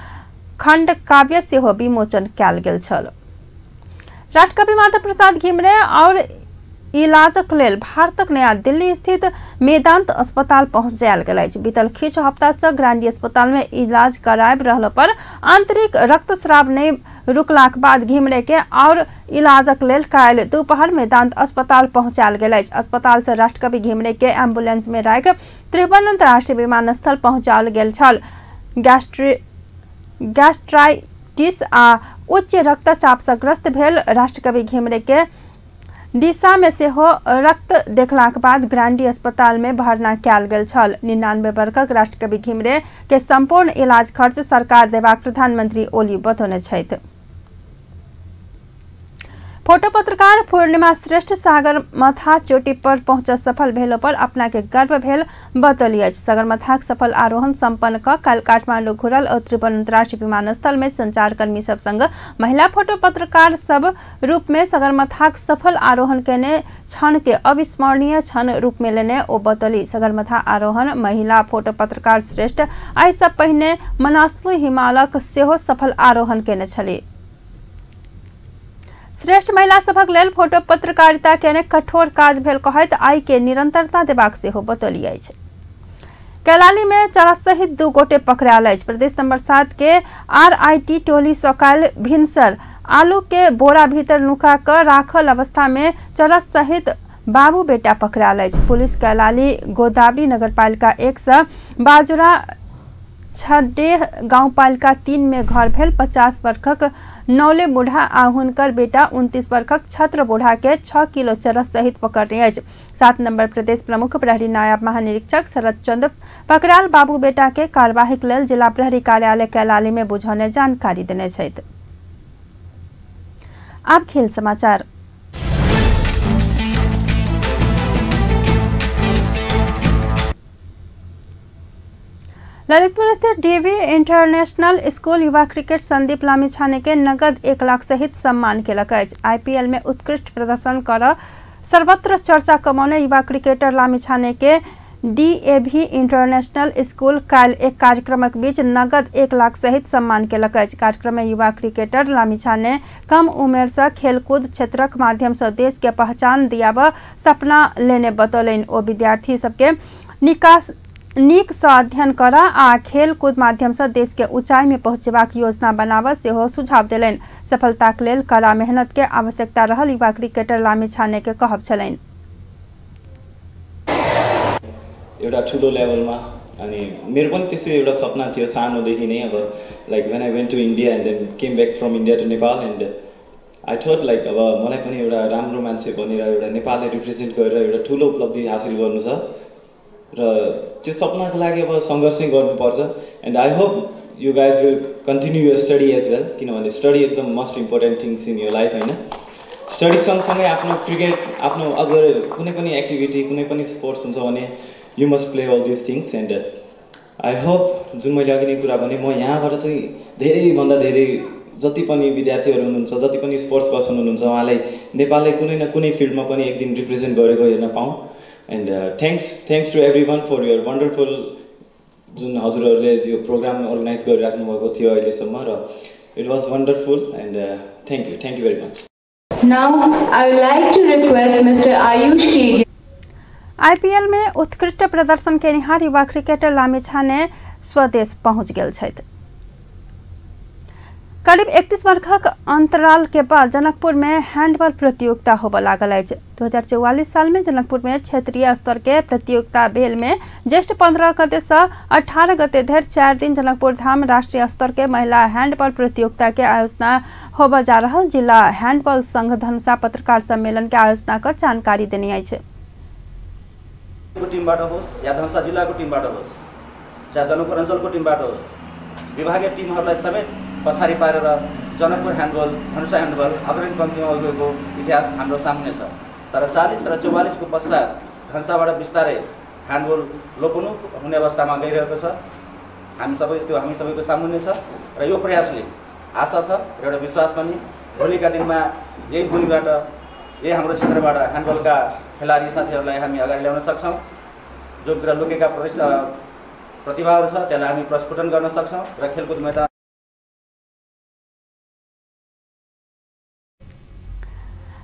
खंड काव्य सेहो विमोचन कयल गेल छल। राष्ट्रकवि माधव प्रसाद घिमरे और इलाजक लेल भारतक नया दिल्ली स्थित मेदांत अस्पताल पहुंच जायल गेल अछि। बीतल किछु हफ्ता से ग्रांडी अस्पताल में इलाज कराब रहला पर आंतरिक रक्तस्राव नहीं रुकलाक बाद घिमरे के और इलाजक लेल काल्हि दोपहर मेदांत अस्पताल पहुंचायल गेल अछि। अस्पताल से राष्ट्रकवि घिमरे के एम्बुलेंस में राखि त्रिभुवन अंतर्राष्ट्रीय विमानस्थल पहुंचाओल गेल छल। गैस्ट्राइटिस आ उच्च रक्तचाप से ग्रस्त भेल राष्ट्रकवि घिमरे के दिशा में सेहो रक्त देखलाक बाद ग्रांडी अस्पताल में भर्ना कयल गेल छल। 99 वर्षक राष्ट्रकवि घिमरे के संपूर्ण इलाज खर्च सरकार देबाक प्रधानमंत्री ओली बतौने छथि। फोटो पत्रकार पूर्णिमा श्रेष्ठ सगरमाथा चोटी पर पहुंच सफल भेलो पर अपना के गर्व भेल बतौली अछि। सगरमाथाक सफल आरोहण संपन्न क काल्हि काठमांडू घुरल और त्रिभुवन अंतर्राष्ट्रीय विमानस्थल में संचारकर्मी सब संग महिला फोटो पत्रकार सब रूप में सगरमाथाक सफल आरोहण केने क्षण के अविस्मरणीय क्षण रूप में लेने ओ बतौली। सगरमाथा आरोहण महिला फोटो पत्रकार श्रेष्ठ आई सब पहिने मनासलु हिमालयक सेहो सफल आरोहण केने छली। श्रेष्ठ महिला सभक लेल फोटो पत्रकारिता केने कठोर काज भेल कहैत आई के निरंतरता देबाक सेहो बतौली अछि। कैलाली में चरस सहित 2 गोटे पकड़ायल अछि। प्रदेश नंबर 7 के RIT टोली सकाल भिनसर आलू के बोरा भीतर नुका कर राखल अवस्था में चरस सहित बाबू बेटा पकड़ायल अछि। पुलिस कैलाली गोदावरी नगरपालिका 1 से बाजुरा छडेह गाउँपालिका 3 में घर भेल 50 वर्षक नौले बुढ़ा आ हुनकर बेटा 29 वर्षक छत्र बुढ़ा के 6 किलो चरस सहित पकड़ने अछि। 7 नंबर प्रदेश प्रमुख प्रहरी नायब महानिरीक्षक शरद चंद्र पकड़ाल बाबू बेटा के कार्यवाहीक लेल जिला प्रहरी कार्यालय कैलाली में बुझौने जानकारी देने छथि। अब खेल समाचार। ललितपुर स्थित डीवी इंटरनेशनल स्कूल युवा क्रिकेट संदीप लामिछाने के नगद 1 लाख सहित सम्मान केलक अछि। आईपीएल में उत्कृष्ट प्रदर्शन कर सर्वत्र चर्चा कमौने युवा क्रिकेटर लामिछाने के डीएवी इंटरनेशनल स्कूल काल एक कार्यक्रमक बीच नगद 1 लाख सहित सम्मान केलक अछि। कार्यक्रम में युवा क्रिकेटर लामिछाने कम उमेर से खेलकूद क्षेत्रक माध्यम से देश के पहचान दियाब सपना लेने बतौलनि। ओ विद्यार्थी सबके नीक से अध्ययन करा आ खेल कूद माध्यम से देश के ऊंचाई में पहुंचेबाक योजना बनाब सेहो सुझाव देलनि। सफलताक लेल कड़ा मेहनत के आवश्यकता रहल युवा क्रिकेटर लामिछाने के कहब छलनि। एउटा ठुलो लेभलमा अनि मेरो पनि त्यसै एउटा सपना थियो सानोदेखि नै। अब like when I went to India and then came back from India to Nepal and I thought like अब मलाई पनि एउटा राम्रो मान्छे बनेर एउटा नेपाललाई रिप्रेजेन्ट गरेर एउटा ठुलो उपलब्धि हासिल गर्नु छ र त्यो सपनाको लागि अब सङ्घर्ष गर्नुपर्छ। And I hope you guys will continue your study as well, किनभने स्टडी एकदम most important things in your life होइन। स्टडी सँगसँगै आफ्नो क्रिकेट आफ्नो अगर कुनै पनि एक्टिभिटी कुनै पनि स्पोर्ट्स हुन्छ भने you must play all this things. And I hope जुन मैले अघि नै कुरा भने म यहाँबाट चाहिँ धेरैभन्दा धेरै जति पनि विद्यार्थीहरू हुनुहुन्छ जति पनि स्पोर्ट्स पर्सन हुनुहुन्छ उहाँलाई नेपाललाई कुनै न कुनै फिल्डमा पनि एक दिन रिप्रेजेन्ट गरेको हेर्न पाऊँ। And thanks to every one for your wonderful जुन हजुरहरूले यो प्रोग्राम अर्गनाइज गरिराख्नु भएको थियो अहिलेसम्म र it was wonderful and thank you very much. Now I would like to request Mr. Ayush Kedia. IPL में उत्कृष्ट प्रदर्शन के निहार युवा क्रिकेटर लामिछाने स्वदेश पहुंच गेल छथि। करीब 31 वर्षक अंतराल के बाद जनकपुर में हैंडबॉल प्रतियोगिता होबे लागल अछि। 2044 साल में जनकपुर में क्षेत्रीय स्तर के प्रतियोगिता भेल में ज्येष्ठ 15 गते से 18 गते धरि 4 दिन जनकपुर धाम राष्ट्रीय स्तर के महिला हैंडबॉल प्रतियोगिता के आयोजना होबे जा रहल जिला हैंडबॉल संघ धनुषा पत्रकार सम्मेलन के आयोजना कर जानकारी देने अछि। टीमबाट होस् या धनुषा जिल्लाको टीमबाट होस् चाहे जनकपुर अञ्चलको टीमबाट होस् विभागीय टीमहरूलाई समेत पछाडि पारेर जनकपुर ह्यान्डबल धनुषा ह्यान्डबल अग्रणी पङ्क्तिमा गएको इतिहास हाम्रो सामने छ। तर 40 र 44 को पश्चात धनुषाबाट बिस्तारै ह्यान्डबल लोपोन्मुख हुने अवस्थामा गइरहेको छ। हामी सबैको सामुन्ने छ र यो प्रयासले आशा छ एउटा विश्वास पनि भोलिका दिनमा यही भूमिबाट यही हाम्रो क्षेत्रबाट ह्यान्डबलका खेलाडी साथीहरूलाई हामी अगाडि ल्याउन सक्छौँ। जो कुरा लुकेका प्रतिभाहरू छ त्यसलाई हामी प्रस्फुटन गर्न सक्छौँ र खेलकुद मैदान।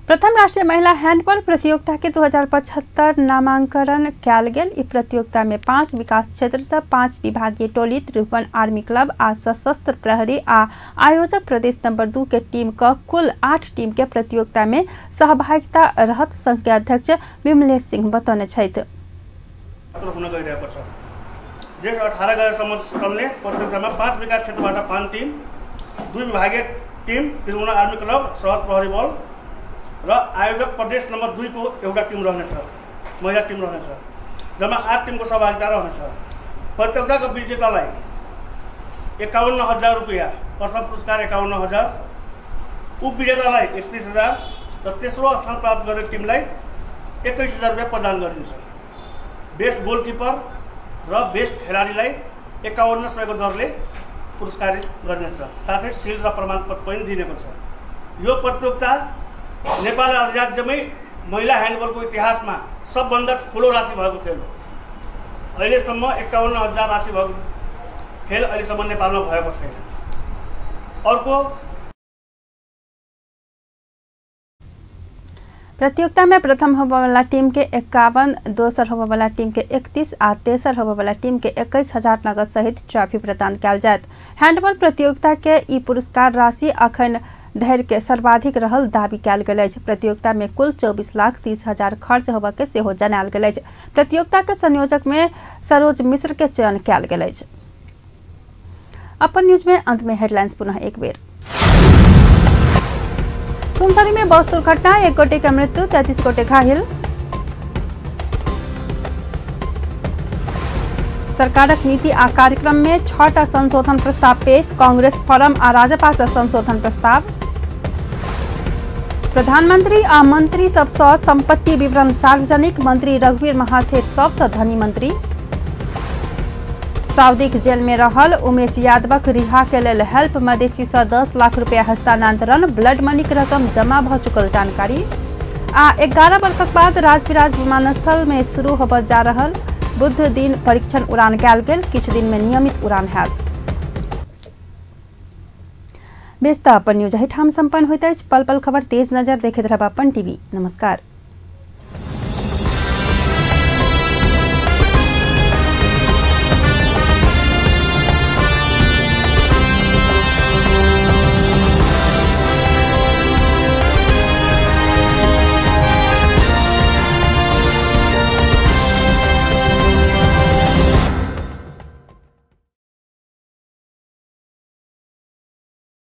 प्रथम राष्ट्रीय महिला हैंडबॉल प्रतियोगिता के 2075 नामांकन कैल गेल। इस प्रतियोगिता में 5 विकास क्षेत्र से 5 विभागीय टोली त्रिभुवन आर्मी क्लब आ सशस्त्र प्रहरी आ आयोजक प्रदेश नंबर 2 के टीम का कुल 8 टीम के प्रतियोगिता में सहभागिता रहत संघ के अध्यक्ष विमलेश सिंह बतौने छथि। 18 गतेसम्म चल्ने प्रतियोगितामा 5 विकास क्षेत्रबाट 5 टिम 2 विभागीय टिम त्रिभुवन आर्मी क्लब सशस्त्र प्रहरी बल र आयोजक प्रदेश नंबर 2 को एउटा टिम रहनेछ महिला टिम रहनेछ। जम्मा 8 टिमको सहभागिता रहनेछ। प्रतियोगिताको विजेतालाई 51,000 रुपैयाँ, प्रथम पुरस्कार 51,000, उपविजेतालाई 31,000 र तेस्रो स्थान प्राप्त गर्ने टिमलाई 21,000 रुपैयाँ प्रदान गरिन्छ। बेस्ट गोलकिपर र बेस्ट खेलाडीलाई 5100 को दरले पुरस्कारित गर्नेछ। साथै सिल्ड र प्रमाणपत्र पनि दिएको छ। यो प्रतियोगिता नेपाल राज्यमै महिला ह्यान्डबलको इतिहासमा सबभन्दा ठुलो राशि भएको खेल हो। अहिलेसम्म 51,000 राशि भएको खेल अहिलेसम्म नेपालमा भएको छैन। अर्को प्रतियोगिता में प्रथम होबे वाला टीम के 51, दोसर होबे वाला टीम के 31 आ तेसर होबे वाला टीम के 21,000 नगद सहित ट्रॉफी प्रदान कयल जायत। हैंडबॉल प्रतियोगिता के ई पुरस्कार राशि अखन धैर्य के सर्वाधिक रहल दावी कयल गेल अछि। प्रतियोगिता में कुल 24,30,000 खर्च होबे के सेहो जनायल गेल अछि। प्रतियोगिता के संयोजक में सरोज मिश्र के चयन कयल गेल अछि। अपन न्यूज में अंत में हेडलाइंस पुनः एक बेर। सुनसरी में बस दुर्घटना, 1 गोटे का मृत्यु, 33 गोटे घायल। सरकारक नीति आ कार्यक्रम में 6टा संशोधन प्रस्ताव पेश, कांग्रेस फॉरम आ राजपा से संशोधन प्रस्ताव। प्रधानमंत्री आ मंत्री सबसँ संपत्ति विवरण सार्वजनिक, मंत्री रघुवीर महासेठ सबसँ धनी मंत्री। सऊदीक जेल में रहल उमेश यादवक रिहा के लेल हेल्प मदेशी से 10 लाख रुपया हस्तांतरण, ब्लड मनीक रकम जमा भ चुकल जानकारी। आ 11 वर्षक बाद राजविराज विमानस्थल में शुरू होबय जा रहल बुध दिन परीक्षण उड़ान कयल गेल, किछु दिन में नियमित उड़ान हैत। बेस्ता अपन न्यूज ठाम संपन्न होइत अछि। पल पल खबर तेज नजर देखैत रहब अपन टीवी। नमस्कार।